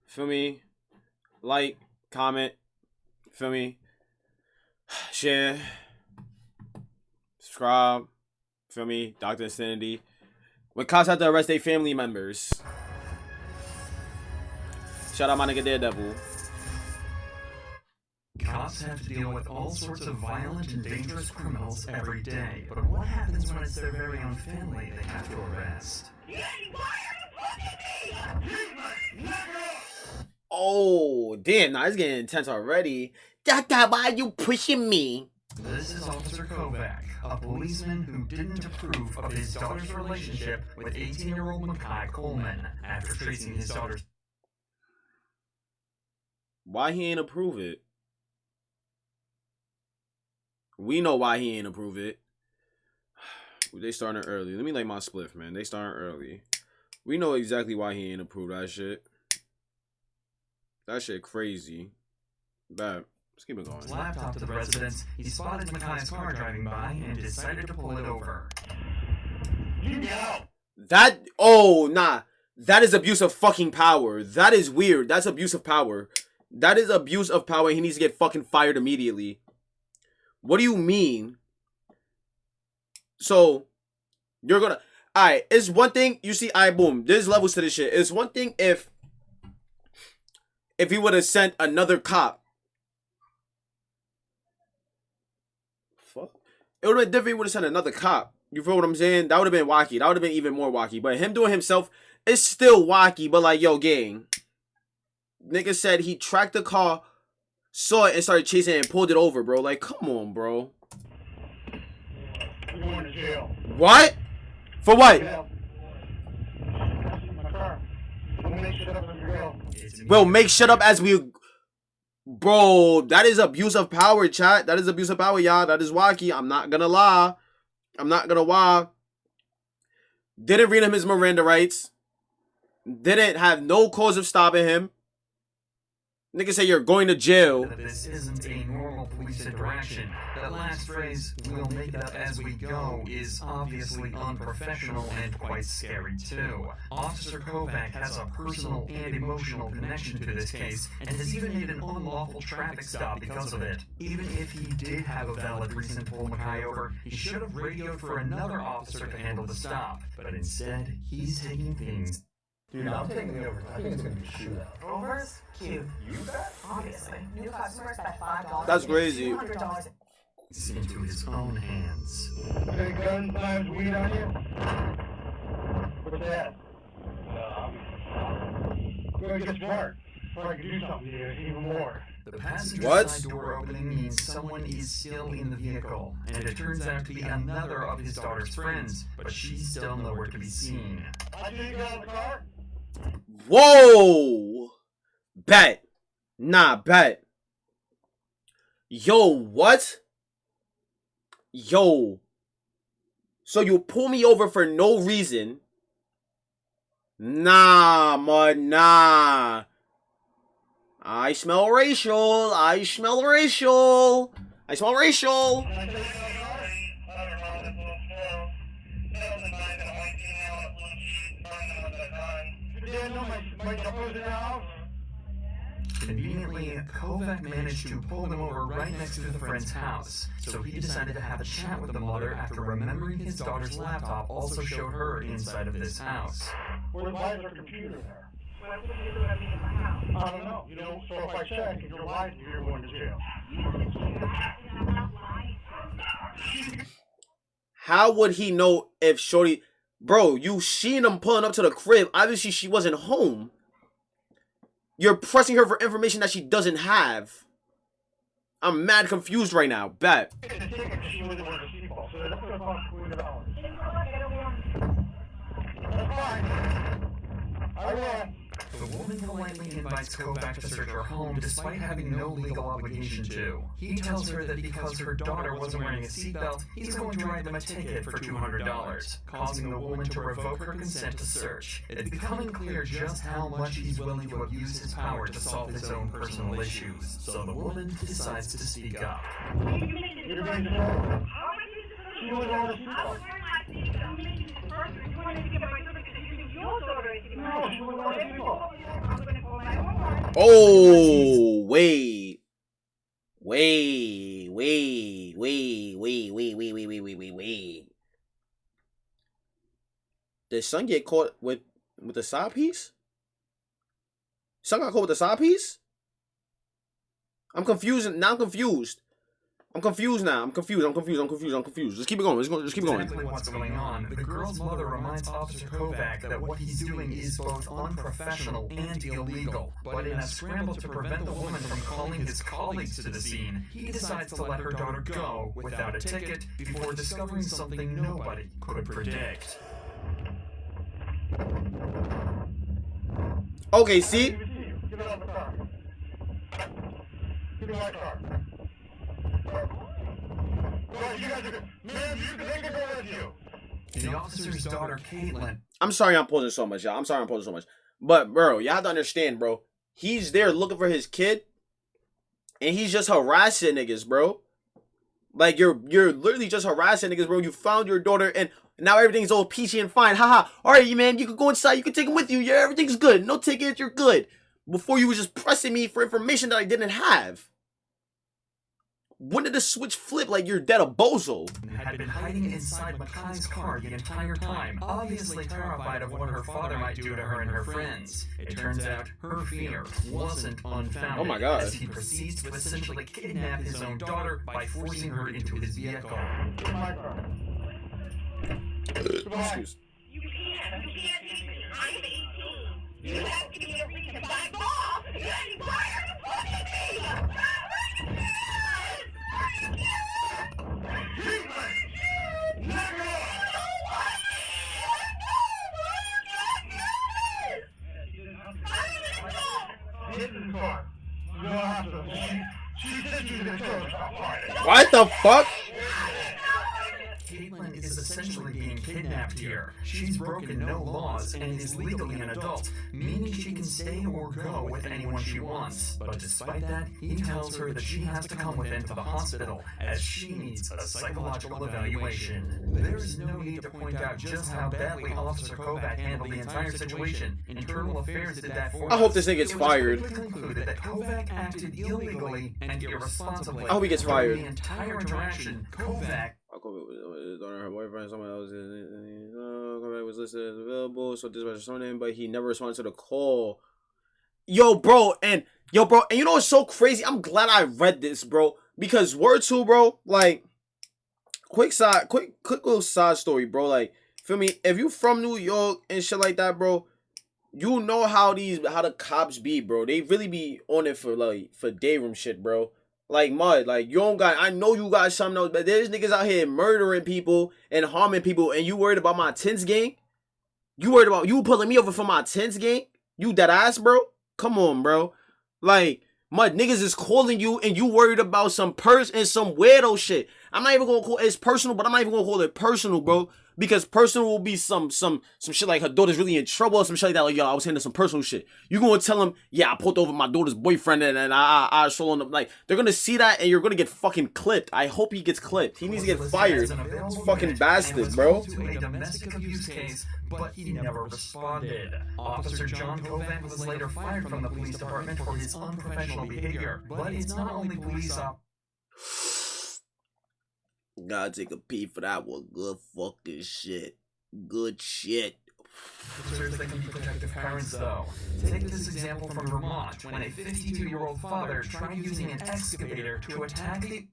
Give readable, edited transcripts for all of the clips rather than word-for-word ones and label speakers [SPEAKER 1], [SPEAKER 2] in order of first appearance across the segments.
[SPEAKER 1] Feel me? Like, comment. Feel me? Share. Subscribe. Feel me? Dr. Insanity. When cops have to arrest their family members. Shout out my nigga Daredevil.
[SPEAKER 2] Cops have to deal with all sorts of violent and dangerous criminals every day. But what happens when it's their very own family they have to arrest?
[SPEAKER 1] Oh, damn. Nah, it's getting intense already. Doctor, why are you pushing me?
[SPEAKER 2] This is Officer Kovac, a policeman who didn't approve of his daughter's relationship with 18-year-old Makai Coleman after tracing his daughter's...
[SPEAKER 1] Why he ain't approve it? We know why he ain't approve it. They starting early. Let me light my spliff, man. They starting early. We know exactly why he ain't approve that shit. That shit crazy. Bad. Let's keep it going.
[SPEAKER 2] Laptop to the residence, he spotted Makai's car driving by and decided to pull it over.
[SPEAKER 1] That, oh, nah. That is abuse of fucking power. That is weird. That's abuse of power. That is abuse of power. He needs to get fucking fired immediately. What do you mean? So, you're gonna... Alright, it's one thing... You see, alright, boom. There's levels to this shit. It's one thing if he would have sent another cop. Fuck. It would have been different if he would have sent another cop. You feel what I'm saying? That would have been wacky. That would have been even more wacky. But him doing himself, it's still wacky. But like, yo, gang. Nigga said he tracked the car, saw it, and started chasing it and pulled it over, bro. Like, come on, bro.
[SPEAKER 3] You're going to jail.
[SPEAKER 1] What? For what? We'll make shit up as we... Bro, that is abuse of power, chat. That is abuse of power, y'all. That is wacky. I'm not gonna lie. I'm not gonna lie. Didn't read him his Miranda rights. Didn't have no cause of stopping him. Nigga say you're going to jail.
[SPEAKER 2] This isn't a normal police interaction. That last phrase, "we'll make it up as we go," is obviously unprofessional and quite scary too. Officer Kovac has a personal and emotional connection to this case, and has even made an unlawful traffic stop because of it. Even if he did have a valid reason to pull Makai over, he should have radioed for another officer to handle the stop. But instead, he's taking things...
[SPEAKER 3] Dude, I'm taking the over. I think it's going to be a shootout.
[SPEAKER 4] Overs? Cute.
[SPEAKER 3] You bet.
[SPEAKER 4] Obviously. New customers bet $5.
[SPEAKER 1] That's crazy.
[SPEAKER 4] $200.
[SPEAKER 2] into his own hands.
[SPEAKER 3] Any gun times weed on you? What's that? Go get smart. Before I can do something to you, even more.
[SPEAKER 2] The passenger side door opening means someone is still in the vehicle, and it turns out to be another of his daughter's friends, but she's still nowhere to be seen.
[SPEAKER 3] I see you get out of the car?
[SPEAKER 1] Whoa! Bet. Nah, bet. Yo, what? Yo. So you pull me over for no reason? Nah, man, nah. I smell racial. I smell racial. I smell racial.
[SPEAKER 2] Conveniently, Kovac managed to pull them over right next to the friend's house, so he decided to have a chat with the mother after remembering his daughter's laptop also showed her inside of this house.
[SPEAKER 3] Why is her computer there? I don't know. You know, so if I check, if you're lying, you're going to jail.
[SPEAKER 1] How would he know if Shorty... Bro, you seen him pulling up to the crib. Obviously, she wasn't home. You're pressing her for information that she doesn't have. I'm mad confused right now. Bet.
[SPEAKER 3] She was one of the people, so that's going to cost $20. That's fine. I will.
[SPEAKER 2] The woman politely invites Kovac to search her home despite having no legal obligation to. He tells her that because her daughter wasn't wearing a seatbelt, he's going to write them a ticket for $200, causing the woman to revoke her consent to search. It's becoming clear just how much he's willing to abuse his power to solve his own personal issues, so the woman decides to speak up.
[SPEAKER 3] You're going to jail. She was on the seatbelt. No, she was on the seatbelt.
[SPEAKER 1] Oh, wait. Did Son get caught with the side piece? Son got caught with the side piece? I'm confused. Now I'm confused. I'm confused. Just keep it going. Just keep it going.
[SPEAKER 2] Exactly what's going on. The girl's mother reminds Officer Kovac that what he's doing is both unprofessional and illegal. But in a scramble to prevent the woman from calling his colleagues to the scene, he decides to let her daughter go without a ticket before discovering something nobody could predict.
[SPEAKER 1] Okay, see?
[SPEAKER 3] Get out of the car. Get out of the car. Well, you guys are good. Man, they can go with you.
[SPEAKER 2] The officer's daughter, Caitlin.
[SPEAKER 1] I'm sorry I'm posing so much, y'all. But, bro, y'all have to understand, bro. He's there looking for his kid, and he's just harassing niggas, bro. Like, you're literally just harassing niggas, bro. You found your daughter, and now everything's all peachy and fine. Haha. All right, man, you can go inside. You can take him with you. Yeah, everything's good. No ticket, you're good. Before you was just pressing me for information that I didn't have. When did the switch flip like you're dead a bozo?
[SPEAKER 2] Had been hiding inside Makai's car the entire time, obviously terrified of what her father might do to her and her friends. It turns out her fear wasn't unfounded.
[SPEAKER 1] Oh my God.
[SPEAKER 2] As he proceeds to essentially kidnap his own daughter by forcing her into his vehicle.
[SPEAKER 3] Get in my car.
[SPEAKER 1] Excuse.
[SPEAKER 5] You can't take me. I'm 18. You have to be a reason by law. You ain't fired for me.
[SPEAKER 3] Get in the car. You don't have to. She said she was going to kill herself.
[SPEAKER 1] What the fuck?
[SPEAKER 2] Caitlin is essentially being kidnapped here. She's broken no laws and is legally an adult, meaning she can stay or go with anyone she wants. But despite that, he tells her that she has to come with him to the hospital, as she needs a psychological evaluation. There is no need to point out just how badly Officer Kovac handled the entire situation. Internal Affairs did that for us.
[SPEAKER 1] I hope this nigga gets
[SPEAKER 2] It was
[SPEAKER 1] fired.
[SPEAKER 2] quickly concluded that Kovac acted illegally and irresponsibly.
[SPEAKER 1] I hope he gets
[SPEAKER 2] During
[SPEAKER 1] fired.
[SPEAKER 2] the entire interaction, Kovac
[SPEAKER 1] Her boyfriend, someone else was listed as available, so this was shown him, but he never responded to the call. Yo, bro, and you know what's so crazy? I'm glad I read this, bro, because word two, bro, like, quick little side story, bro, like, feel me? If you from New York and shit like that, bro, you know how the cops be, bro. They really be on it for day room shit, bro. Like, mud, like, you don't got, I know you got something else, but there's niggas out here murdering people and harming people, and you worried about my tens gang? You worried about, you pulling me over for my tens gang? You dead ass, bro? Come on, bro. Like, mud, niggas is calling you, and you worried about some person and some weirdo shit. I'm not even gonna call it personal, but I'm not even gonna call it personal, bro. Because personal will be some shit like her daughter's really in trouble or some shit like that. Like, yo, I was handling some personal shit. You gonna tell them, yeah, I pulled over my daughter's boyfriend and I stole on them. Like, they're gonna see that and you're gonna get fucking clipped. I hope he gets clipped. He needs to get fired. This fucking bastard, bro.
[SPEAKER 2] To a domestic abuse case, but he never responded. Officer John Kovac was later fired from the police department for his unprofessional behavior. But it's not only police
[SPEAKER 1] Gotta take a pee for that one. Good fucking shit. Good shit.
[SPEAKER 2] officers that can be protective parents, though. Take this example from Vermont, when a 52-year-old father tried using an excavator to attack the...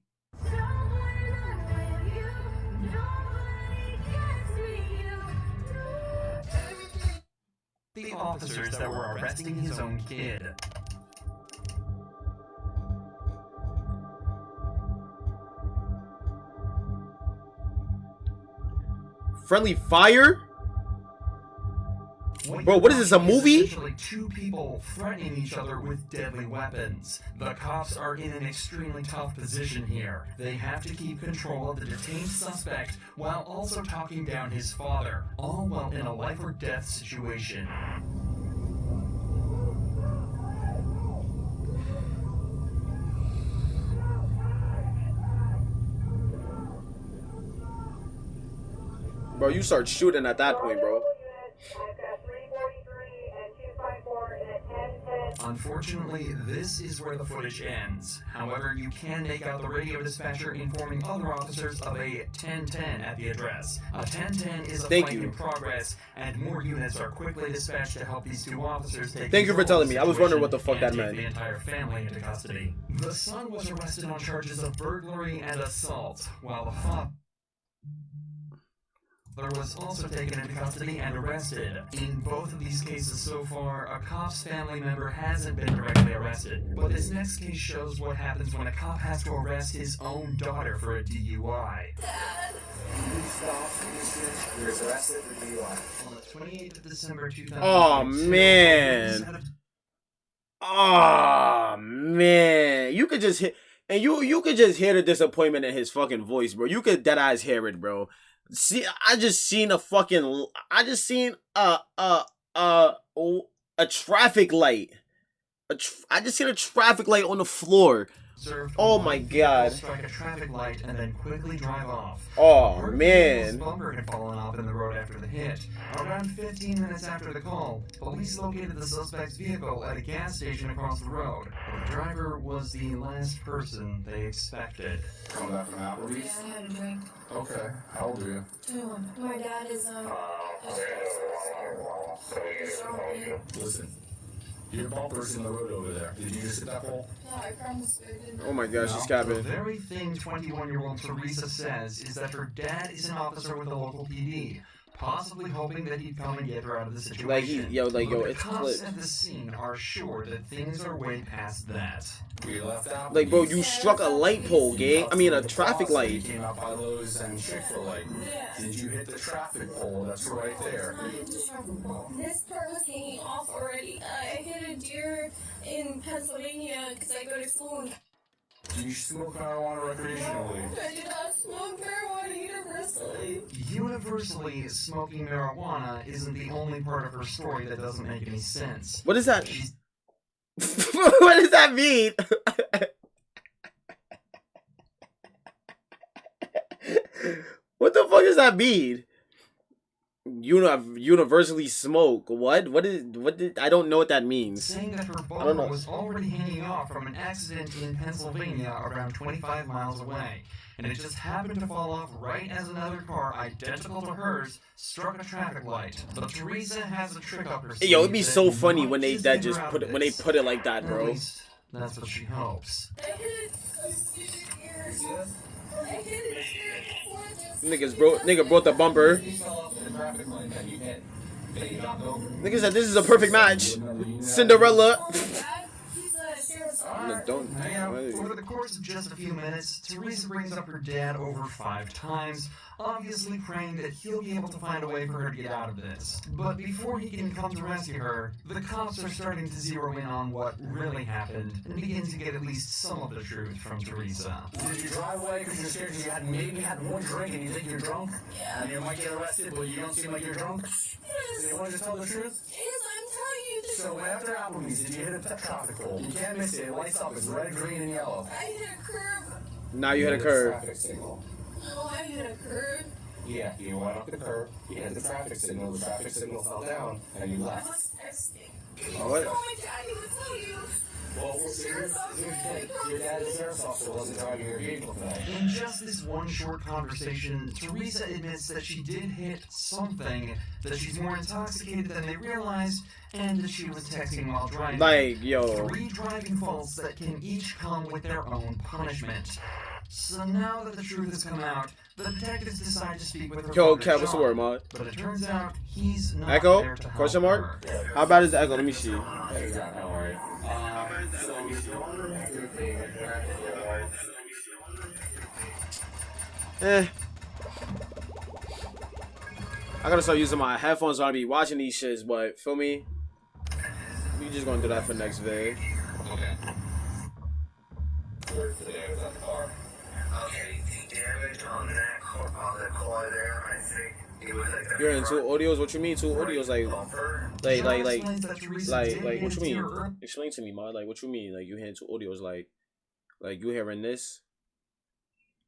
[SPEAKER 2] the officers that were arresting his own kid.
[SPEAKER 1] Friendly fire? Bro, what is this, a movie?
[SPEAKER 2] Essentially two people threatening each other with deadly weapons. The cops are in an extremely tough position here. They have to keep control of the detained suspect while also talking down his father, all while in a life or death situation.
[SPEAKER 1] Bro, you start shooting at that point, bro.
[SPEAKER 2] Unfortunately, this is where the footage ends. However, you can make out the radio dispatcher informing other officers of a 1010 at the address. A 1010 is a fight in progress, and more units are quickly dispatched to help these two officers take
[SPEAKER 1] Thank you for
[SPEAKER 2] control of
[SPEAKER 1] telling
[SPEAKER 2] the
[SPEAKER 1] me. I was wondering what the
[SPEAKER 2] situation
[SPEAKER 1] fuck that
[SPEAKER 2] and take
[SPEAKER 1] meant.
[SPEAKER 2] the entire family into custody. The son was arrested on charges of burglary and assault, while the father was also taken into custody and arrested. In both of these cases so far, a cop's family member hasn't been directly arrested. But this next case shows what happens when a cop has to arrest his own daughter for a DUI.
[SPEAKER 6] He was arrested for DUI.
[SPEAKER 2] On the 28th of December 2022,
[SPEAKER 1] Oh man. Oh man. You could just hear, and you could just hear the disappointment in his fucking voice, bro. You could dead eyes hear it, bro. See, I just seen a traffic light. I just seen a traffic light on the floor. Oh my god.
[SPEAKER 2] Strike a traffic light and then quickly drive off.
[SPEAKER 1] Oh
[SPEAKER 2] Her
[SPEAKER 1] man.
[SPEAKER 2] vehicle's bumper had fallen off in the road after the hit. Around 15 minutes after the call, police located the suspect's vehicle at a gas station across the road. The driver was the last person they expected.
[SPEAKER 6] Coming back from Applebee's?
[SPEAKER 7] Yeah, I had a drink.
[SPEAKER 6] Okay. How old are you?
[SPEAKER 7] 2. My dad is,
[SPEAKER 6] Listen. Your bumper's in the road over there. Did you just hit that pole?
[SPEAKER 7] No, I promise I didn't.
[SPEAKER 1] Oh my gosh, she's
[SPEAKER 2] The
[SPEAKER 1] capping.
[SPEAKER 2] very thing 21-year-old Teresa says is that her dad is an officer with the local PD, possibly hoping that he'd come and get her out of the situation.
[SPEAKER 1] Like yo,
[SPEAKER 2] But the
[SPEAKER 1] it's
[SPEAKER 2] cops
[SPEAKER 1] clipped.
[SPEAKER 2] at the scene are sure that things are way past that.
[SPEAKER 6] We left out.
[SPEAKER 1] Like, bro, you struck a light pole, gang. I mean, a traffic
[SPEAKER 6] You
[SPEAKER 1] light.
[SPEAKER 6] came out by Lowe's and Chick-fil-A.
[SPEAKER 7] Yeah.
[SPEAKER 6] Did you hit the traffic pole? That's right there.
[SPEAKER 7] I hit the traffic pole. This part was hanging off already. I hit a deer in Pennsylvania because I go to school.
[SPEAKER 6] Do you smoke marijuana recreationally?
[SPEAKER 7] I do not smoke marijuana universally.
[SPEAKER 2] Universally, smoking marijuana isn't the only part of her story that doesn't make any sense.
[SPEAKER 1] What is that?
[SPEAKER 2] She's
[SPEAKER 1] What does that mean? What the fuck does that mean? Universally smoke. What? What did I don't know what that means.
[SPEAKER 2] saying that her
[SPEAKER 1] don't
[SPEAKER 2] bumper
[SPEAKER 1] know.
[SPEAKER 2] was already hanging off from an accident in Pennsylvania around 25 miles away, and it just happened to fall off right as another car identical to hers struck a traffic light. But Teresa has a trick up her sleeve.
[SPEAKER 1] Yo, it'd be
[SPEAKER 2] that
[SPEAKER 1] so funny
[SPEAKER 2] might
[SPEAKER 1] when they
[SPEAKER 2] just
[SPEAKER 1] that
[SPEAKER 2] get
[SPEAKER 1] just
[SPEAKER 2] her out
[SPEAKER 1] put
[SPEAKER 2] of
[SPEAKER 1] it when they
[SPEAKER 2] this.
[SPEAKER 1] put it like that,
[SPEAKER 2] At
[SPEAKER 1] bro.
[SPEAKER 2] least, that's what she hopes.
[SPEAKER 7] I hit a stupid ear. I hit a deer before this.
[SPEAKER 1] Nigga brought the bumper.
[SPEAKER 6] You fell off in the traffic light that you hit. That you knocked over.
[SPEAKER 1] Nigga said this is a perfect match. Cinderella.
[SPEAKER 7] Oh, my dad, he's a sheriff's officer.
[SPEAKER 1] Don't.
[SPEAKER 2] Over the course of just a few minutes, Teresa brings up her dad over 5 times, obviously praying that he'll be able to find a way for her to get out of this. But before he can come to rescue her, the cops are starting to zero in on what really happened and begin to get at least some of the truth from Teresa.
[SPEAKER 6] Did you drive away because you're scared because you had maybe had one drink and you think you're drunk?
[SPEAKER 7] Yeah.
[SPEAKER 6] And you might get arrested, but you don't seem like you're drunk?
[SPEAKER 7] Yes.
[SPEAKER 6] So you want to just tell the truth?
[SPEAKER 7] Yes, I'm telling you the
[SPEAKER 6] So after Applebee's, did you hit a traffic pole? You can't miss it. It lights up. It's red, green, and yellow.
[SPEAKER 7] I hit a curb.
[SPEAKER 1] Now you hit a curve.
[SPEAKER 6] Traffic signal.
[SPEAKER 7] No, I hit a curb.
[SPEAKER 6] Yeah, you went up the curb, you hit the traffic signal, the traffic signal fell down, and you
[SPEAKER 7] I
[SPEAKER 6] left.
[SPEAKER 7] was texting.
[SPEAKER 1] What?
[SPEAKER 7] Oh, my daddy would tell you.
[SPEAKER 6] Well, your dad's sheriff's officer wasn't driving your vehicle today.
[SPEAKER 2] In just this one short conversation, Teresa admits that she did hit something, that she's more intoxicated than they realized, and that she was texting while driving.
[SPEAKER 1] Like, yo.
[SPEAKER 2] 3 driving faults that can each come with their own punishment. So now that the truth has come out, the detectives decide to speak with her
[SPEAKER 1] Yo,
[SPEAKER 2] father,
[SPEAKER 1] Kev, what's the
[SPEAKER 2] John.
[SPEAKER 1] word, mod?
[SPEAKER 2] But it turns out he's not
[SPEAKER 1] Echo?
[SPEAKER 2] there to help
[SPEAKER 1] Question mark?
[SPEAKER 2] her.
[SPEAKER 1] How bad is the echo? Let me see.
[SPEAKER 6] Hey, John, how are you?
[SPEAKER 1] I gotta start using my headphones when I be watching these shits, but feel me? We just gonna do that for next vid.
[SPEAKER 6] Okay. Where's the damage on the car?
[SPEAKER 8] Okay, the damage on the car there, I think it was like the
[SPEAKER 1] You're in 2 audios? What you mean 2 audios?
[SPEAKER 8] bumper.
[SPEAKER 2] John explains that Teresa did
[SPEAKER 1] Like, what
[SPEAKER 2] hit
[SPEAKER 1] you mean?
[SPEAKER 2] her
[SPEAKER 1] Explain to me, mod. Like, what you mean? Like, you hearing 2 audios? Like you hearing this,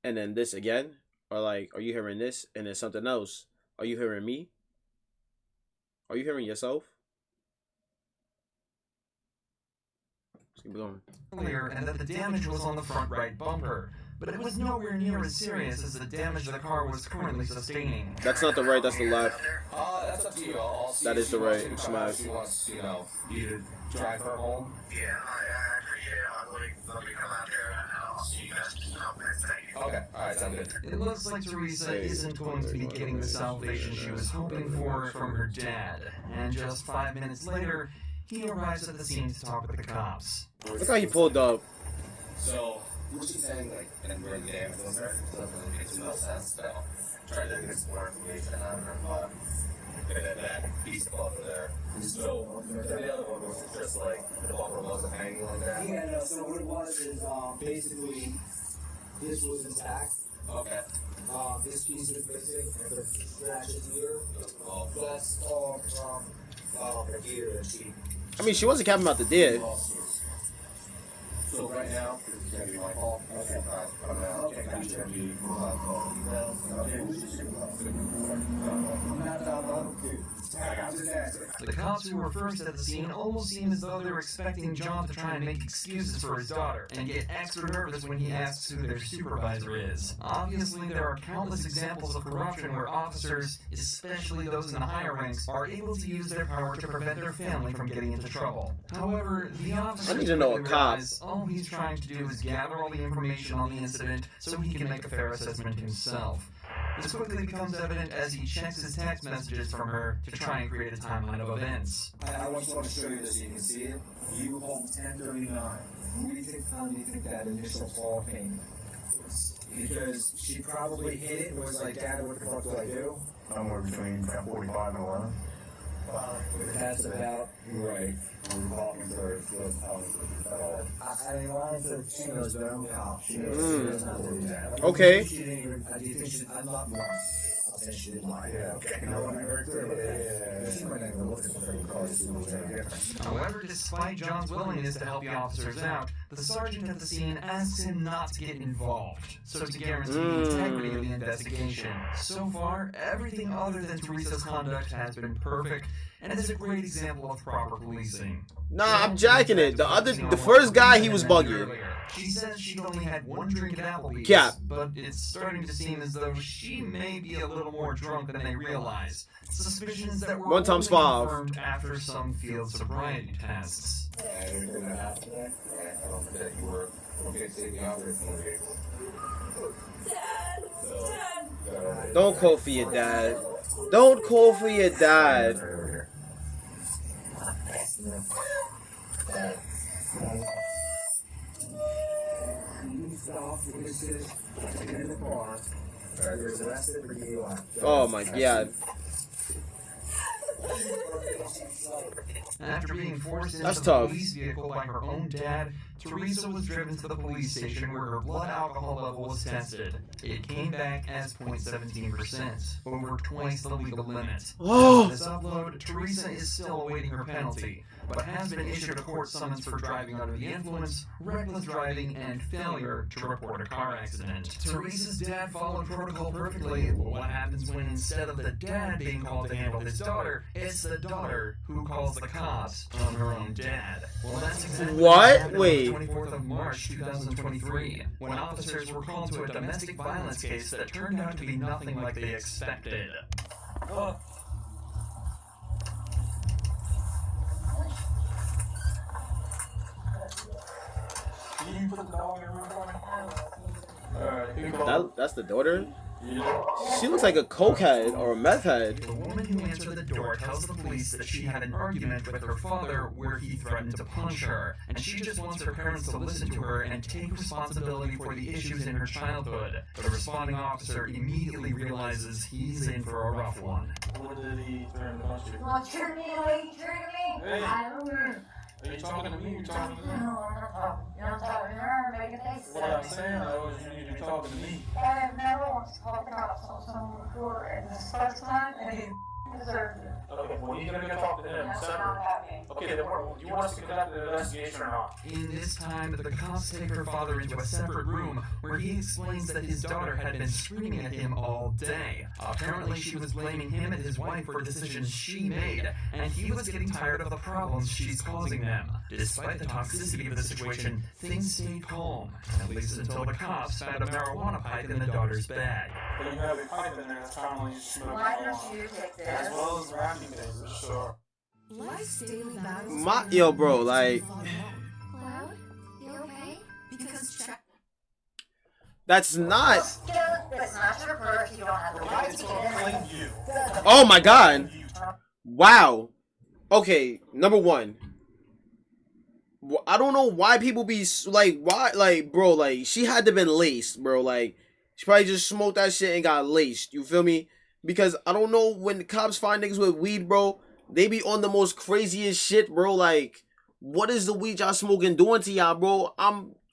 [SPEAKER 1] and then this again, or like, are you hearing this and then something else? Are you hearing me? Are you hearing yourself? Keep going.
[SPEAKER 2] earlier and that the damage was on the front right bumper. But it was nowhere near as serious as the damage the car was currently sustaining.
[SPEAKER 1] That's not the right, that's the left.
[SPEAKER 6] That's up to you. I'll see
[SPEAKER 1] That
[SPEAKER 6] if
[SPEAKER 1] is
[SPEAKER 6] she
[SPEAKER 1] the
[SPEAKER 6] wants
[SPEAKER 1] right
[SPEAKER 6] to come
[SPEAKER 1] smash.
[SPEAKER 6] out, if she wants, you know, you to drive her home.
[SPEAKER 8] Yeah, I appreciate it. Let me come out there and I'll see you guys tomorrow. Thank you.
[SPEAKER 6] Okay, alright, sounds good.
[SPEAKER 2] It looks like Teresa isn't going to be getting the salvation she was hoping for from her dad. And just 5 minutes later, he arrives at the scene to talk with the cops.
[SPEAKER 1] Look how he pulled up.
[SPEAKER 6] So, what she's saying, like, and where the damage was there, doesn't really make too much sense, so try to get some more information on her, but that piece of buffer there. So, the other one was just like, the buffer wasn't hanging like that?
[SPEAKER 9] Yeah, no, so what it was is, basically, this was intact.
[SPEAKER 6] Okay.
[SPEAKER 9] This piece is missing, and the scratches here. That's all from, the gear that she...
[SPEAKER 1] I mean, she wasn't capping about the deer.
[SPEAKER 6] So right now, this is gonna be my fault. Okay. I'm gonna check out your view.
[SPEAKER 2] The cops who were first at the scene almost seem as though they were expecting John to try and make excuses for his daughter, and get extra nervous when he asks who their supervisor is. Obviously, there are countless examples of corruption where officers, especially those in the higher ranks, are able to use their power to prevent their family from getting into trouble. However, the officer
[SPEAKER 1] I need to know a cop.
[SPEAKER 2] all he's trying to do is gather all the information on the incident so he can make a fair assessment himself. This quickly becomes evident as he checks his text messages from her to try and create a timeline of events.
[SPEAKER 9] I just want to show you this so you can see it. You home 1039. When do you think that initial fall came? Because she probably hit it and was like, Dad, what the fuck do I do?
[SPEAKER 3] Somewhere between 10:45 and 11.
[SPEAKER 9] That's about right.
[SPEAKER 3] We're talking to her.
[SPEAKER 9] I mean, honestly, she knows better than cop. She knows she does not believe that.
[SPEAKER 1] Okay.
[SPEAKER 9] She didn't even, do you think she, I'm not lying. I'll say she didn't lie.
[SPEAKER 3] Yeah, okay.
[SPEAKER 9] You know what I heard clear? She might not even look at the fucking car to see what's any different.
[SPEAKER 2] However, despite John's willingness to help the officers out, the sergeant at the scene asks him not to get involved, so to guarantee the integrity of the investigation. So far, everything other than Teresa's conduct has been perfect, and is a great example of proper policing.
[SPEAKER 1] Nah, I'm jacking it. The first guy, he was bugging.
[SPEAKER 2] She says she'd only had one drink at Applebee's,
[SPEAKER 1] Cap.
[SPEAKER 2] but it's starting to seem as though she may be a little more drunk than they realize. Suspicions that were
[SPEAKER 1] One times
[SPEAKER 2] only
[SPEAKER 1] five.
[SPEAKER 2] confirmed after some field sobriety tests.
[SPEAKER 6] Everything that happened there, I don't think you were okay to take the operator from the vehicle.
[SPEAKER 7] Dad.
[SPEAKER 1] Don't call for your dad. Don't call for your dad. Oh my god.
[SPEAKER 2] After being forced into
[SPEAKER 1] That's
[SPEAKER 2] the
[SPEAKER 1] tough.
[SPEAKER 2] police vehicle by her own dad, Teresa was driven to the police station where her blood alcohol level was tested. It came back as 0.17%, over twice the legal limit.
[SPEAKER 1] Oh.
[SPEAKER 2] This upload, Teresa is still awaiting her penalty, but has been issued a court summons for driving under the influence, reckless driving, and failure to report a car accident. Teresa's dad followed protocol perfectly, but what happens when instead of the dad being called to handle his daughter, it's the daughter who calls the cops on her own dad? Well, that's exactly
[SPEAKER 1] What?
[SPEAKER 2] happened
[SPEAKER 1] Wait.
[SPEAKER 2] on the 24th of March 2023, when officers were called to a domestic violence case that turned out to be nothing like they expected.
[SPEAKER 3] Can you put the dog in the room for me? Alright, here you go.
[SPEAKER 1] That's the daughter?
[SPEAKER 3] Yeah.
[SPEAKER 1] She looks like a cokehead or a meth head.
[SPEAKER 2] The woman who answered the door tells the police that she had an argument with her father where he threatened to punch her, and she just wants her parents to listen to her and take responsibility for the issues in her childhood. The responding officer immediately realizes he's in for a rough one.
[SPEAKER 3] What did he turn to punch you?
[SPEAKER 5] Well, turn me away, turn me.
[SPEAKER 3] Hey.
[SPEAKER 5] I don't know.
[SPEAKER 3] Are you talking to me or you talking to them?
[SPEAKER 5] No, I'm not talking. You're not talking to her, making faces
[SPEAKER 3] What
[SPEAKER 5] at
[SPEAKER 3] I'm
[SPEAKER 5] me.
[SPEAKER 3] saying though is you need to be talking to me.
[SPEAKER 5] I have never once called the cops on someone before, and this first time, and he deserved it.
[SPEAKER 3] Okay, well, you're gonna go talk to him separate. Okay, then do you want us to conduct an investigation or not?
[SPEAKER 2] In this time, the cops take her father into a separate room where he explains that his daughter had been screaming at him all day. Apparently, she was blaming him and his wife for decisions she made, and he was getting tired of the problems she's causing them. Despite the toxicity of the situation, things stayed calm, at least until the cops found a marijuana pipe in the daughter's bag.
[SPEAKER 3] But you have a pipe in there that's commonly used to smoke
[SPEAKER 4] Why
[SPEAKER 3] marijuana,
[SPEAKER 4] don't you take
[SPEAKER 3] as
[SPEAKER 4] this?
[SPEAKER 3] well as wrapping papers, so...
[SPEAKER 10] Life's daily battles.
[SPEAKER 1] Yo, bro, like,
[SPEAKER 10] Cloud, you okay? Because check.
[SPEAKER 1] that's not.
[SPEAKER 4] It's not your birth. You don't have the right
[SPEAKER 3] It's
[SPEAKER 4] to
[SPEAKER 3] gonna
[SPEAKER 4] get
[SPEAKER 3] claim
[SPEAKER 4] it.
[SPEAKER 3] you.
[SPEAKER 1] Oh my god. Wow. Okay, number one. I don't know why people be like, why, like, bro, like, she had to been laced, bro. Like, she probably just smoked that shit and got laced. You feel me? Because I don't know, when the cops find niggas with weed, bro, they be on the most craziest shit, bro. Like, what is the weed y'all smoking doing to y'all, bro?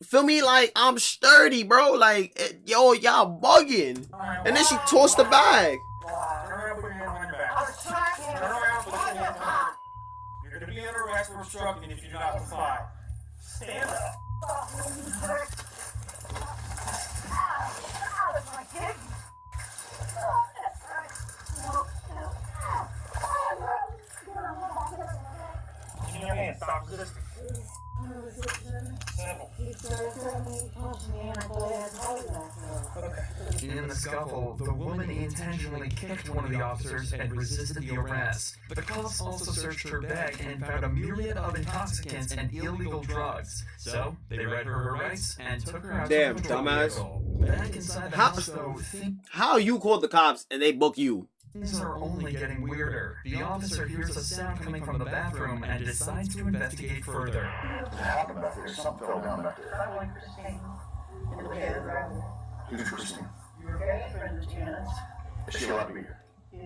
[SPEAKER 1] Feel me? Like, I'm sturdy, bro. Like, yo, y'all bugging. And then she tossed the bag.
[SPEAKER 3] Turn around, put your hand on your back.
[SPEAKER 4] I was trying to.
[SPEAKER 3] Turn around, put your hand on your back. You're gonna be under arrest for obstructing if you do not comply. Stand up. Give me your hand. Stop resisting. Simple.
[SPEAKER 2] In the scuffle, the woman intentionally kicked one of the officers and resisted the arrest. The cops also searched her bag and found a myriad of intoxicants and illegal drugs. So, they read her rights and took her out
[SPEAKER 1] Damn,
[SPEAKER 2] to a patrol
[SPEAKER 1] dumbass.
[SPEAKER 2] vehicle. Back inside the house, though,
[SPEAKER 1] How you called the cops and they book you?
[SPEAKER 2] things are only getting weirder. The officer hears a sound coming from the bathroom and decides to investigate further.
[SPEAKER 3] What happened back there? Something fell down back there.
[SPEAKER 4] I like Christine. In the bedroom.
[SPEAKER 3] Who's Christine?
[SPEAKER 4] You're very friend of Janet's.
[SPEAKER 3] Is she allowed to be here?
[SPEAKER 4] Yeah.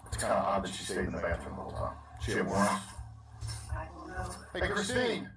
[SPEAKER 3] It's kind of odd that she stayed in the bathroom the whole time. She had warrants.
[SPEAKER 4] I don't know.
[SPEAKER 3] Hey, Christine!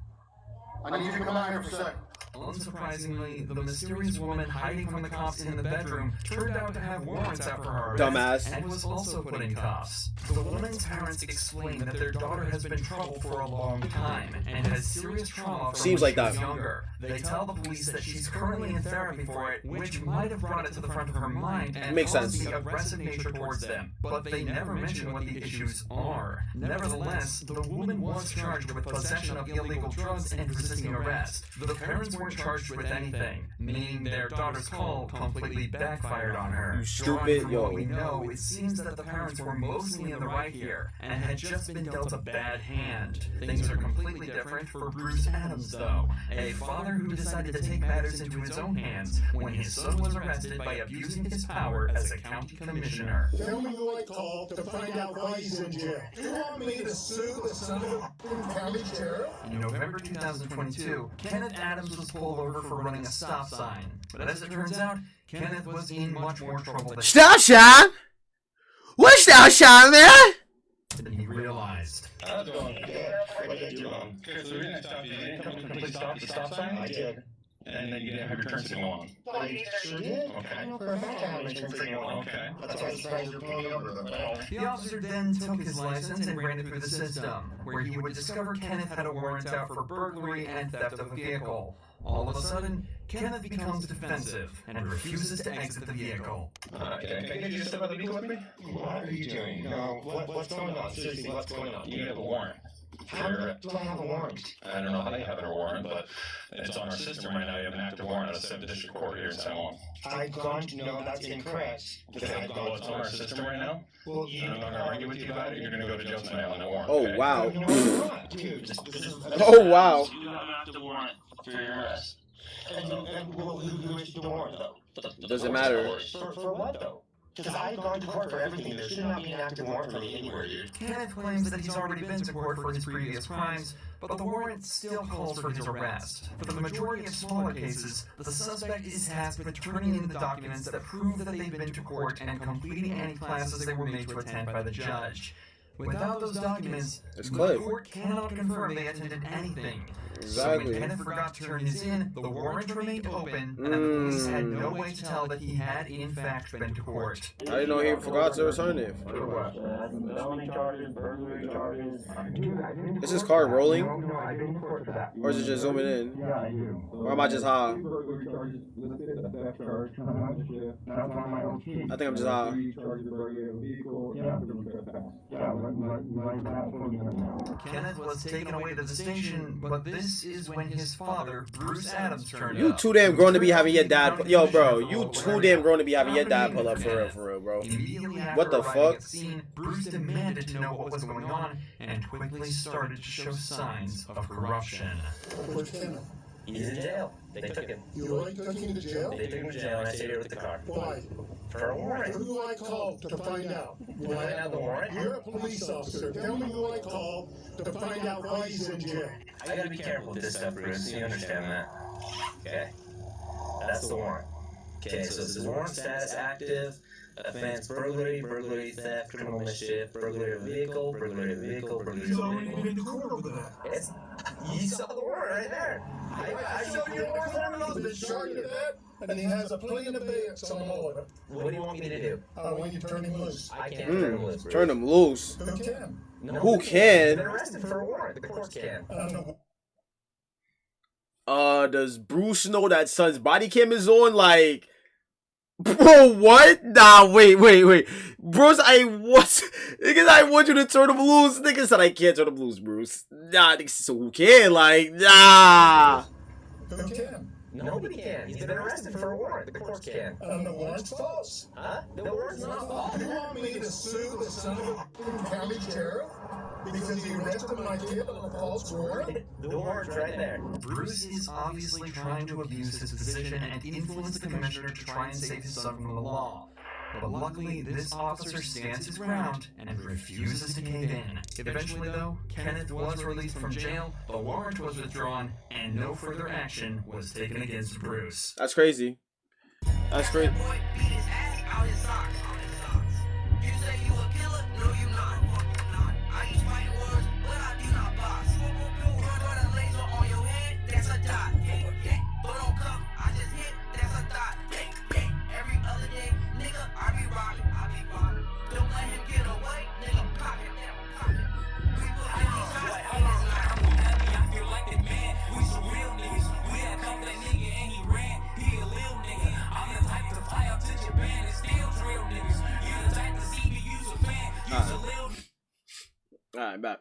[SPEAKER 3] I need you to come out here for a second.
[SPEAKER 2] Unsurprisingly, the mysterious woman hiding from the cops in the bedroom turned out to have warrants out for her arrest
[SPEAKER 1] Dumbass.
[SPEAKER 2] and was also put in cuffs. The woman's parents explained that their daughter has been in trouble for a long time and has serious trauma from
[SPEAKER 1] Seems
[SPEAKER 2] when
[SPEAKER 1] like
[SPEAKER 2] she was
[SPEAKER 1] that.
[SPEAKER 2] younger. They tell the police that she's currently in therapy for it, which might have brought it to the front of her mind and
[SPEAKER 1] Makes
[SPEAKER 2] caused
[SPEAKER 1] sense.
[SPEAKER 2] the aggressive nature towards them. But they never mention what the issues are. Nevertheless, the woman was charged with possession of illegal drugs and resisting arrest. The parents weren't charged with anything, meaning their daughter's call completely backfired on her.
[SPEAKER 1] You stupid,
[SPEAKER 2] Drawing from
[SPEAKER 1] yo.
[SPEAKER 2] what we know, it seems that the parents were mostly in the right here and had just been dealt a bad hand. Things are completely different for Bruce Adams, though, a father who decided to take matters into his own hands when his son was arrested by abusing his power as a county commissioner.
[SPEAKER 11] Tell me who I called to find out why he's in jail. You want me to sue the son of a county sheriff?
[SPEAKER 2] In November 2022, Kenneth Adams was pulled over for running a stop sign. But as it turns out, Kenneth was in much more trouble
[SPEAKER 1] Stop sign? What stop sign, man?
[SPEAKER 2] than he realized.
[SPEAKER 3] How's it going? What did I do wrong? Okay, so the reason I stopped you, you didn't come to complete stop the stop sign? I did. And then you didn't have your turn signal on.
[SPEAKER 11] I sure did.
[SPEAKER 3] Okay.
[SPEAKER 11] I know for a fact I had my turn signal on.
[SPEAKER 3] Okay.
[SPEAKER 11] That's why I surprised you pulled me over the bell.
[SPEAKER 2] The officer then took his license and ran it through the system, where he would discover Kenneth had a warrant out for burglary and theft of a vehicle. All of a sudden, Kenneth becomes defensive and refuses to exit the vehicle.
[SPEAKER 3] Okay, can you just step out of the vehicle with me? What are you doing? No, what's going on? Seriously, what's going on? You have a warrant.
[SPEAKER 11] How do I have a warrant?
[SPEAKER 3] I don't know how they have a warrant, but it's on our system right now. You have an active warrant out of 7th District Court here in San Juan.
[SPEAKER 11] I've gone to know that's incorrect.
[SPEAKER 3] Okay, well, it's on our system right now.
[SPEAKER 11] Well,
[SPEAKER 3] I'm not going to argue with you about it. You're going to go to jail tonight on that warrant.
[SPEAKER 1] Oh,
[SPEAKER 3] okay?
[SPEAKER 1] wow.
[SPEAKER 11] No, I'm not, dude. This is,
[SPEAKER 1] Oh, wow.
[SPEAKER 3] You have an active warrant for your arrest.
[SPEAKER 11] And who issued the warrant, though?
[SPEAKER 1] Doesn't matter.
[SPEAKER 11] For what, though? Because I've gone to court for everything. There should not be an active warrant for me anywhere, dude.
[SPEAKER 2] Kenneth claims that he's already been to court for his previous crimes, but the warrant still calls for his arrest. For the majority of smaller cases, the suspect is tasked with turning in the documents that prove that they've been to court and completing any classes they were made to attend by the judge. Without those documents,
[SPEAKER 1] It's
[SPEAKER 2] the
[SPEAKER 1] clip.
[SPEAKER 2] court cannot confirm they attended anything.
[SPEAKER 1] Exactly.
[SPEAKER 2] So when Kenneth forgot to turn his in, the warrant remained open, and the police had no way to tell that he had in fact been to court.
[SPEAKER 1] I didn't know he forgot to return it. Is this car rolling? Or is it just zooming in? Or am I just high? I think I'm just high.
[SPEAKER 2] Kenneth was taken away to the station, but this is when his father, Bruce Adams, turned
[SPEAKER 1] You
[SPEAKER 2] up.
[SPEAKER 1] too damn grown to be having your dad. Yo, bro, you too damn grown to be having your dad pull up for real, bro. What the fuck?
[SPEAKER 2] Bruce demanded to know what was going on and quickly started to show signs of corruption.
[SPEAKER 11] Where's Kenneth?
[SPEAKER 6] He's in jail. They took him.
[SPEAKER 11] You already took him to jail?
[SPEAKER 6] They took him to jail and I stayed here with the car.
[SPEAKER 11] Why?
[SPEAKER 6] For a warrant.
[SPEAKER 11] Who do I call to find out?
[SPEAKER 6] You want to have the warrant?
[SPEAKER 11] You're a police officer. Tell me who I call to find out why he's in jail.
[SPEAKER 6] I gotta be careful with this stuff, Bruce. You understand that? Okay. That's the warrant. Okay, so this is warrant status active. Offense burglary, burglary, theft, criminal mischief, burglary of vehicle, burglary of vehicle, burglary of
[SPEAKER 11] He's already
[SPEAKER 6] vehicle.
[SPEAKER 11] been to court over that.
[SPEAKER 6] It's, you saw the warrant right there. I showed you the warrant.
[SPEAKER 11] He's been charged with that, and he has a plea in abeyance on all of it.
[SPEAKER 6] What do you want me to do?
[SPEAKER 11] I want you to turn him loose.
[SPEAKER 6] I can't turn him loose, Bruce.
[SPEAKER 1] Turn him loose.
[SPEAKER 11] Who can?
[SPEAKER 6] No,
[SPEAKER 1] Who
[SPEAKER 6] He's
[SPEAKER 1] can?
[SPEAKER 6] been arrested for a warrant. The courts can.
[SPEAKER 11] I don't know.
[SPEAKER 1] Does Bruce know that son's body cam is on? Like, bro, what? Nah, wait. Bruce, niggas, I want you to turn him loose. Niggas said I can't turn him loose, Bruce. Nah, niggas, so who can? Like, nah.
[SPEAKER 11] Who can?
[SPEAKER 6] Nobody can. He's been arrested for a warrant. The courts can.
[SPEAKER 11] The warrant's false.
[SPEAKER 6] Huh? The warrant's not false.
[SPEAKER 11] You want me to sue the son of a county sheriff because he arrested my kid on a false warrant?
[SPEAKER 6] The warrant's right there.
[SPEAKER 2] Bruce is obviously trying to abuse his position and influence the commissioner to try and save his son from the law. But luckily, this officer stands his ground and refuses to cave in. Eventually, though, Kenneth was released from jail, the warrant was withdrawn, and no further action was taken against Bruce.
[SPEAKER 1] That's crazy. That's crazy. All right, back.